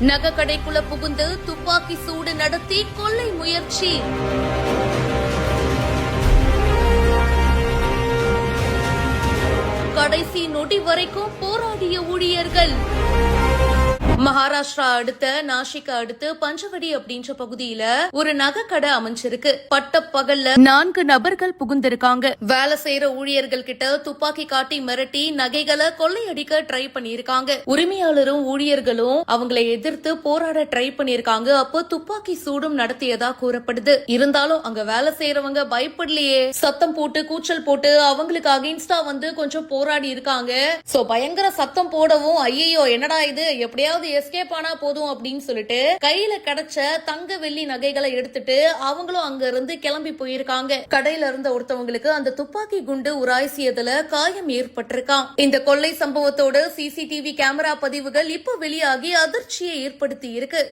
நகைக்கடைக்குள்ள புகுந்து துப்பாக்கி சூடு நடத்தி கொள்ளை முயற்சி. கடைசி நொடி வரைக்கும் போராடிய ஊழியர்கள். மகாராஷ்டிரா அடுத்த நாசிக் அடுத்து பஞ்சவடி அப்படின்ற பகுதியில ஒரு நகைக்கடை அமைஞ்சிருக்கு. பட்ட பகல்ல 4 நபர்கள் புகுந்திருக்காங்க. வேலை செய்யற ஊழியர்கள் கிட்ட துப்பாக்கி காட்டி மிரட்டி நகைகளை கொள்ளையடிக்க ட்ரை பண்ணிருக்காங்க. உரிமையாளரும் ஊழியர்களும் அவங்களை எதிர்த்து போராட ட்ரை பண்ணிருக்காங்க. அப்போ துப்பாக்கி சூடும் நடத்தியதா கூறப்படுது. இருந்தாலும் அங்க வேலை செய்யறவங்க பயப்படலையே, சத்தம் போட்டு கூச்சல் போட்டு அவங்களுக்கு அகைன்ஸ்டா வந்து கொஞ்சம் போராடி இருக்காங்க. சோ பயங்கர சத்தம் போடவும் ஐயோ என்னடா இது, எப்படியாவது எஸ்கேப் ஆனா போதும் அப்படின்னு சொல்லிட்டு கையில கிடைச்ச தங்க வெள்ளி நகைகளை எடுத்துட்டு அவங்களும் அங்க இருந்து கிளம்பி போயிருக்காங்க. கடையில இருந்த ஒருத்தவங்களுக்கு அந்த துப்பாக்கி குண்டு உராய்சியதுல காயம் ஏற்பட்டிருக்கான். இந்த கொள்ளை சம்பவத்தோட சிசிடிவி கேமரா பதிவுகள் இப்ப வெளியாகி அதிர்ச்சியை ஏற்படுத்தி இருக்கு.